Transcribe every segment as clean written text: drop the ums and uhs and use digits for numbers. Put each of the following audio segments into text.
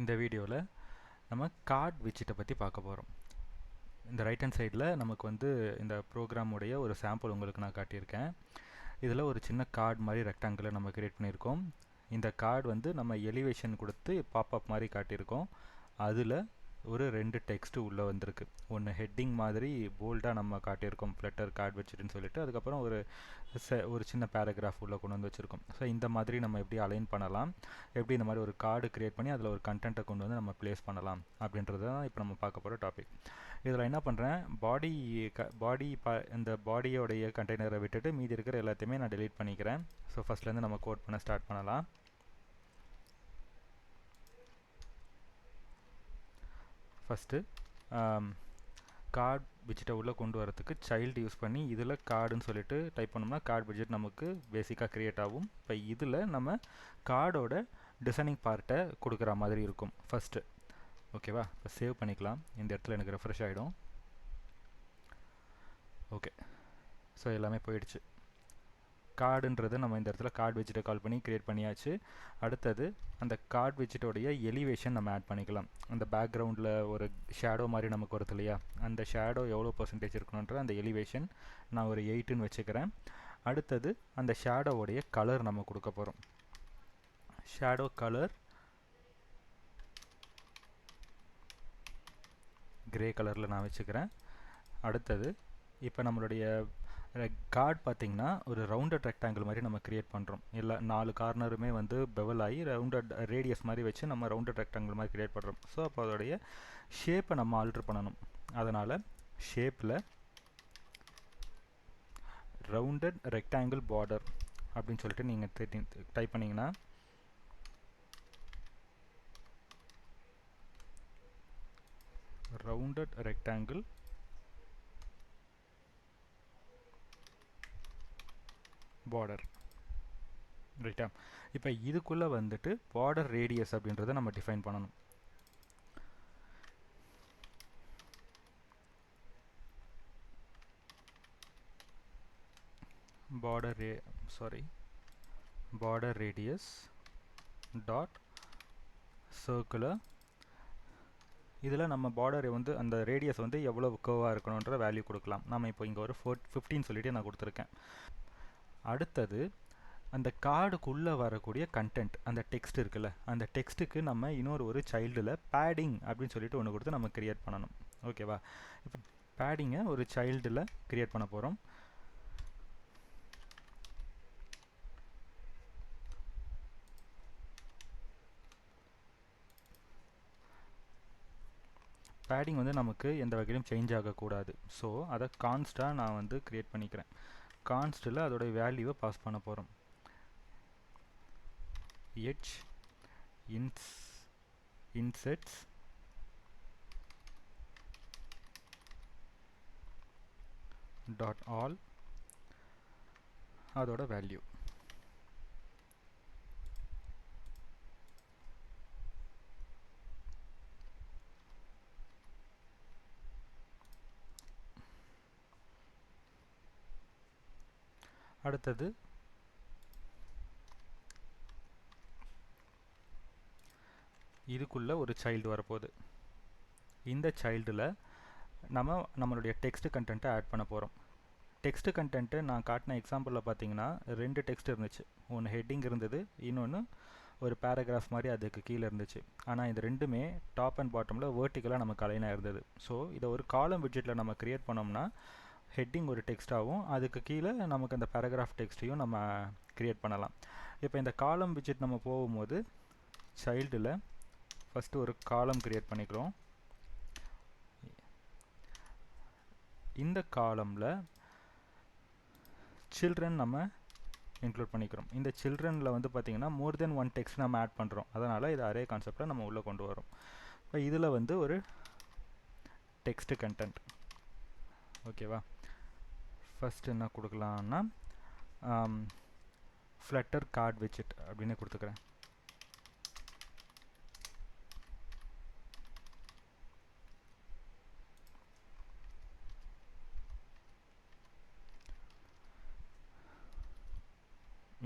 இந்த வீடியோவில் நம்ம கார்ட் விட்ஜெட்டை பற்றி பார்க்க போகிறோம். இந்த ரைட் ஹேண்ட் சைடில் நமக்கு வந்து இந்த ப்ரோக்ராமுடைய ஒரு சாம்பிள் உங்களுக்கு நான் காட்டியிருக்கேன். இதில் ஒரு சின்ன கார்டு மாதிரி ரெக்டாங்கிளை நம்ம கிரியேட் பண்ணியிருக்கோம். இந்த கார்டு வந்து நம்ம எலிவேஷன் கொடுத்து பாப்அப் மாதிரி காட்டியிருக்கோம். அதில் ஒரு 2 டெக்ஸ்ட்டு உள்ளே வந்திருக்கு. ஒன்று ஹெட்டிங் மாதிரி போல்டாக நம்ம காட்டியிருக்கோம், ஃப்ளட்டர் கார்டு வச்சுட்டுன்னு சொல்லிட்டு. அதுக்கப்புறம் ஒரு சின்ன பேராகிராஃப் உள்ளே கொண்டு வந்து வச்சுருக்கோம். ஸோ இந்த மாதிரி நம்ம எப்படி அலைன் பண்ணலாம், எப்படி இந்த மாதிரி ஒரு கார்டு க்ரியேட் பண்ணி அதில் ஒரு கண்டென்ட்டை கொண்டு வந்து நம்ம ப்ளேஸ் பண்ணலாம் அப்படின்றது தான் இப்போ நம்ம பார்க்க போகிற டாபிக். இதில் என்ன பண்ணுறேன், இந்த பாடியோடைய கண்டெய்னரை விட்டுட்டு மீதி இருக்கிற எல்லாத்தையுமே நான் டெலீட் பண்ணிக்கிறேன். ஸோ ஃபஸ்ட்லேருந்து நம்ம கோட் பண்ண ஸ்டார்ட் பண்ணலாம். ஃபஸ்ட்டு கார்டு விட்ஜெட்டை உள்ளே கொண்டு வரதுக்கு சைல்டு யூஸ் பண்ணி இதில் கார்டுன்னு சொல்லிட்டு டைப் பண்ணோம்னா கார்டு விட்ஜெட் நமக்கு பேசிக்காக க்ரியேட் ஆகும். இப்போ இதில் நம்ம கார்டோட டிசைனிங் பார்ட்டை கொடுக்குற மாதிரி இருக்கும் ஃபஸ்ட்டு. ஓகேவா, இப்போ சேவ் பண்ணிக்கலாம். இந்த இடத்துல எனக்கு ரெஃப்ரெஷ் ஆகிடும். ஓகே, ஸோ எல்லாமே போயிடுச்சு. கார்டுன்றது நம்ம இந்த இடத்துல கார்டு விட்ஜெட்டை கால் பண்ணி க்ரியேட் பண்ணியாச்சு. அடுத்தது அந்த கார்டு விட்ஜெட்டோடைய எலிவேஷன் நம்ம ஆட் பண்ணிக்கலாம். அந்த பேக்ரவுண்டில் ஒரு ஷேடோ மாதிரி நமக்கு வருது இல்லையா, அந்த ஷேடோ எவ்வளோ பர்சன்டேஜ் இருக்கணுன்ற அந்த எலிவேஷன் நான் ஒரு 8ன்னு வச்சுக்கிறேன். அடுத்தது அந்த ஷேடோவோடைய கலர் நம்ம கொடுக்க போகிறோம். ஷேடோ கலர் கிரே கலரில் நான் வச்சுக்கிறேன். அடுத்தது இப்போ நம்மளுடைய கார்டு பார்த்திங்கன்னா ஒரு ரவுண்டட் ரெக்டாங்கிள் மாதிரி நம்ம க்ரியேட் பண்ணுறோம். எல்லா 4 கார்னருமே வந்து பெவல் ஆகி ரவுண்டட் ரேடியஸ் மாதிரி வச்சு நம்ம ரவுண்டட் ரெக்டாங்கிள் மாதிரி க்ரியேட் பண்ணுறோம். ஸோ அப்போ அதோடைய ஷேப்பை நம்ம ஆல்ட்ரு பண்ணணும். அதனால் ஷேப்பில் ரவுண்டட் ரெக்டாங்கிள் பார்டர் அப்படின்னு சொல்லிட்டு நீங்கள் டைப் பண்ணிங்கன்னா ரவுண்டட் ரெக்டாங்கிள் பார்டர், ரைட்டா. இப்போ இதுக்குள்ளே வந்துட்டு பார்டர் ரேடியஸ் அப்படின்றத நம்ம டிஃபைன் பண்ணணும். Border radius dot circular. இதில் நம்ம பார்டரை வந்து அந்த ரேடியஸ் வந்து எவ்வளோ கர்வாக இருக்கணுன்ற வேல்யூ கொடுக்கலாம். நம்ம இப்போ இங்கே ஒரு 15 சொல்லிட்டு நான் கொடுத்துருக்கேன். அடுத்தது அந்த கார்டுக்குள்ளே வரக்கூடிய கண்டென்ட், அந்த டெக்ஸ்ட் இருக்குல்ல, அந்த டெக்ஸ்ட்டுக்கு நம்ம ஒரு சைல்டில் பேடிங் அப்படின்னு சொல்லிட்டு ஒன்று கொடுத்து நம்ம க்ரியேட் பண்ணணும். ஓகேவா, இப்போ பேடிங்கை ஒரு சைல்டில் க்ரியேட் பண்ண போகிறோம். பேடிங் வந்து நமக்கு எந்த வகையிலும் சேஞ்ச் ஆகக்கூடாது. ஸோ அதை கான்ஸ்டாக நான் வந்து க்ரியேட் பண்ணிக்கிறேன். கான்ஸ்டில் அதோடைய வேல்யூவை பாஸ் பண்ண போகிறோம். எட்ஜ் இன்செட்ஸ் டாட் ஆல் அதோட வேல்யூ. அடுத்தது இதுக்குள்ளே ஒரு சைல்டு வரப்போகுது. இந்த சைல்டில் நம்மளுடைய டெக்ஸ்ட் கண்டென்ட்டை ஆட் பண்ண போகிறோம். டெக்ஸ்ட் கண்டென்ட்டு நான் காட்டின எக்ஸாம்பிளில் பார்த்தீங்கன்னா 2 டெக்ஸ்ட் இருந்துச்சு. ஒன்று ஹெட்டிங் இருந்தது, இன்னொன்று ஒரு பேராகிராஃப் மாதிரி அதுக்கு கீழே இருந்துச்சு. ஆனால் இது ரெண்டுமே டாப் அண்ட் பாட்டமில் வேர்ட்டிக்கலாக நமக்கு அலைனாக இருந்தது. ஸோ இதை ஒரு காலம் விட்ஜெட்டில் நம்ம க்ரியேட் பண்ணோம்னா ஹெட்டிங் ஒரு டெக்ஸ்ட்டாகவும் அதுக்கு கீழே நமக்கு அந்த பேராகிராஃப் டெக்ஸ்ட்டையும் நம்ம க்ரியேட் பண்ணலாம். இப்போ இந்த காலம் விட்ஜெட் நம்ம போகும்போது சைல்டில் ஃபஸ்ட்டு ஒரு காலம் க்ரியேட் பண்ணிக்கிறோம். இந்த காலமில் சில்ட்ரன் நம்ம இன்க்ளூட் பண்ணிக்கிறோம். இந்த சில்ட்ரனில் வந்து பார்த்திங்கன்னா மோர் தென் 1 டெக்ஸ்ட் நம்ம ஆட் பண்ணுறோம். அதனால் இது அரே கான்செப்டில் நம்ம உள்ளே கொண்டு வரோம். இப்போ இதில் வந்து ஒரு டெக்ஸ்ட் கண்டென்ட். ஓகேவா, ஃபஸ்ட்டு என்ன கொடுக்கலான்னா ஃப்ளட்டர் கார்டு விட்ஜெட் அப்படின்னு கொடுத்துக்கிறேன்.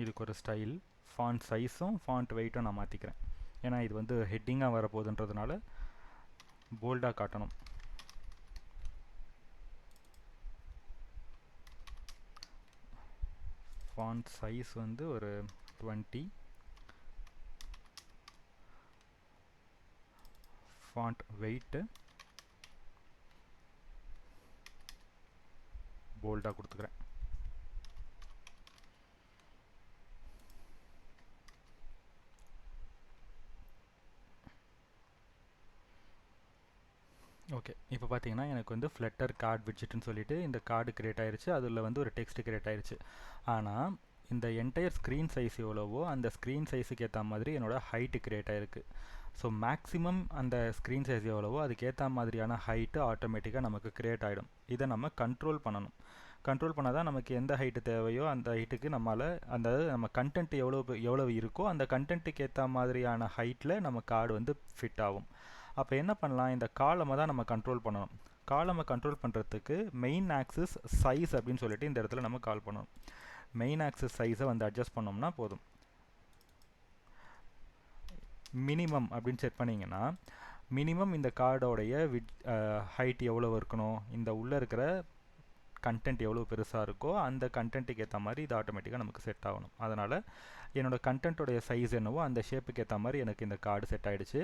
இதுக்கு ஒரு ஸ்டைல், ஃபாண்ட் சைஸும் ஃபாண்ட் வெயிட்டும் நான் மாற்றிக்கிறேன். ஏன்னா இது வந்து ஹெட்டிங்காக வரப்போகுதுன்றதுனால போல்டாக காட்டணும். ஃபாண்ட் சைஸ் வந்து ஒரு 20. ஃபாண்ட் வெயிட்டு போல்டாக கொடுத்துக்கிறேன். ஓகே, இப்போ பார்த்தீங்கன்னா எனக்கு வந்து ஃப்ளட்டர் கார்டு விட்ஜெட்னு சொல்லிட்டு இந்த கார்டு கிரியேட் ஆயிருச்சு. அதில் வந்து ஒரு டெக்ஸ்ட் கிரியேட் ஆயிருச்சு. ஆனால் இந்த என்டையர் ஸ்க்ரீன் சைஸ் எவ்வளவோ அந்த ஸ்க்ரீன் சைஸுக்கு ஏற்ற மாதிரி என்னோடய ஹைட்டு கிரியேட் ஆயிருக்கு. ஸோ மேக்ஸிமம் அந்த ஸ்க்ரீன் சைஸ் எவ்வளவோ அதுக்கேற்ற மாதிரியான ஹைட்டு ஆட்டோமேட்டிக்காக நமக்கு கிரியேட் ஆகிடும். இதை நம்ம கண்ட்ரோல் பண்ணணும். கண்ட்ரோல் பண்ணால் தான் நமக்கு எந்த ஹைட்டு தேவையோ அந்த ஹைட்டுக்கு நம்மளால் அந்த நம்ம கண்டென்ட் எவ்வளவு இருக்கோ அந்த கண்டென்ட்டுக்கு ஏற்ற மாதிரியான ஹைட்டில் நம்ம கார்டு வந்து ஃபிட் ஆகும். அப்போ என்ன பண்ணலாம், இந்த காலமை தான் நம்ம கண்ட்ரோல் பண்ணணும். காலமை கண்ட்ரோல் பண்ணுறதுக்கு மெயின் ஆக்சிஸ் சைஸ் அப்படின்னு சொல்லிட்டு இந்த இடத்துல நம்ம கால் பண்ணணும். மெயின் ஆக்சிஸ் சைஸை வந்து அட்ஜஸ்ட் பண்ணோம்னா போதும். மினிமம் அப்படின்னு செட் பண்ணிங்கன்னா மினிமம் இந்த கார்டோடைய ஹைட் எவ்வளோ இருக்கணும், இந்த உள்ளே இருக்கிற கண்டென்ட் எவ்வளோ பெருசாக இருக்கோ அந்த கண்டென்ட்டுக்கு ஏற்ற மாதிரி இது ஆட்டோமேட்டிக்காக நமக்கு செட் ஆகணும். அதனால் என்னோடய கண்டென்ட்டோடைய சைஸ் என்னவோ அந்த ஷேப்புக்கு ஏற்ற மாதிரி எனக்கு இந்த கார்டு செட் ஆகிடுச்சு.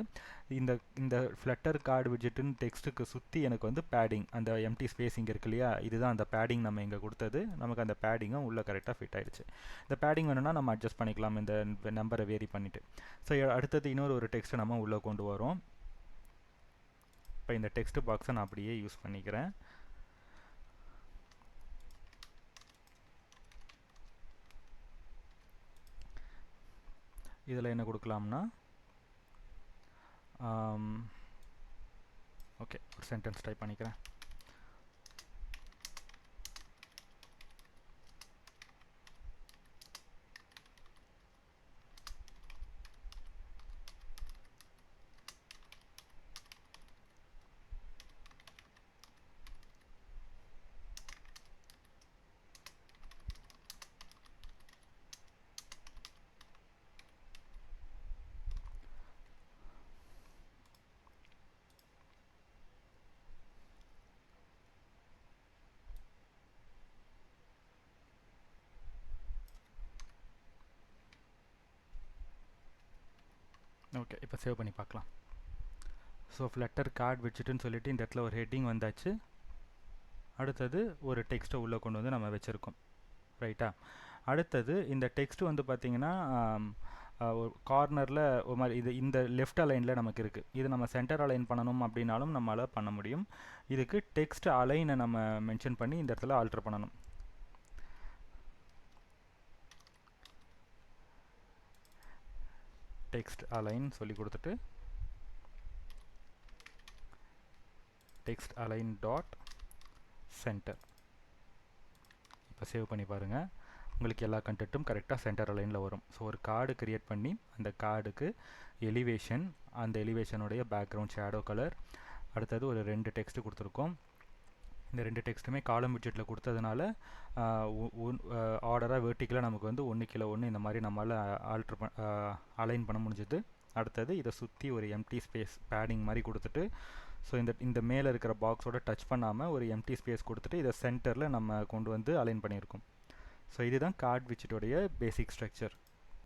இந்த ஃப்ளட்டர் கார்டு விட்ஜெட்டுன்னு டெக்ஸ்ட்டுக்கு சுற்றி எனக்கு வந்து பேடிங், அந்த எம்டி ஸ்பேஸிங் இருக்கு இல்லையா, இதுதான் அந்த பேடிங் நம்ம இங்கே கொடுத்தது. நமக்கு அந்த பேடிங்கும் உள்ளே கரெக்டாக ஃபிட் ஆகிடுச்சு. இந்த பேடிங் வேணும்னா நம்ம அட்ஜஸ்ட் பண்ணிக்கலாம் இந்த நம்பரை வேரி பண்ணிவிட்டு. ஸோ அடுத்தது இன்னொரு டெக்ஸ்ட்டை நம்ம உள்ளே கொண்டு வரோம். இப்போ இந்த டெக்ஸ்ட் பாக்ஸை நான் அப்படியே யூஸ் பண்ணிக்கிறேன். இதில் என்ன கொடுக்கலாம்னா ஓகே, ஒரு சென்டென்ஸ் டைப் பண்ணிக்கிறேன். ஓகே, இப்போ சேவ் பண்ணி பார்க்கலாம். ஸோ ஃப்ளட்டர் கார்டு விட்ஜெட்டுன்னு சொல்லிட்டு இந்த இடத்துல ஒரு ஹெட்டிங் வந்தாச்சு. அடுத்தது ஒரு டெக்ஸ்ட்டை உள்ளே கொண்டு வந்து நம்ம வச்சுருக்கோம், ரைட்டா. அடுத்தது இந்த டெக்ஸ்ட் வந்து பார்த்திங்கன்னா ஒரு கார்னரில் ஒரு மாதிரி இந்த லெஃப்ட் அலைனில் நமக்கு இருக்குது. இது நம்ம சென்டர் அலைன் பண்ணணும் அப்படின்னாலும் நம்மளால் பண்ண முடியும். இதுக்கு டெக்ஸ்ட் அலைனை நம்ம மென்ஷன் பண்ணி இந்த இடத்துல ஆல்டர் பண்ணணும். டெக்ஸ்ட் அலைன் சொல்லி கொடுத்துட்டு டெக்ஸ்ட் அலைன் டாட் சென்டர். இப்போ சேவ் பண்ணி பாருங்கள், உங்களுக்கு எல்லா கண்டென்ட்டும் கரெக்டாக சென்டர் அலைனில் வரும். ஸோ ஒரு கார்டு கிரியேட் பண்ணி அந்த கார்டுக்கு எலிவேஷன், அந்த எலிவேஷனுடைய பேக்ரவுண்ட் ஷேடோ கலர், அடுத்தது ஒரு 2 டெக்ஸ்ட் கொடுத்துருக்கோம். இந்த 2 டெக்ஸ்ட்டுமே காலம் விட்ஜெட்டில் கொடுத்ததுனால ஆர்டராக வெர்டிக்கலாக நமக்கு வந்து 1 கீழே 1 இந்த மாதிரி நம்மளால் அலைன் பண்ண முடிஞ்சுது. அடுத்தது இதை சுற்றி ஒரு எம்டி ஸ்பேஸ் பேடிங் மாதிரி கொடுத்துட்டு, ஸோ இந்த மேலே இருக்கிற பாக்ஸோட டச் பண்ணாமல் ஒரு எம்டி ஸ்பேஸ் கொடுத்துட்டு இதை சென்டரில் நம்ம கொண்டு வந்து அலைன் பண்ணியிருக்கோம். ஸோ இதுதான் கார்டு விட்ஜெட்டோடைய பேசிக் ஸ்ட்ரக்சர்.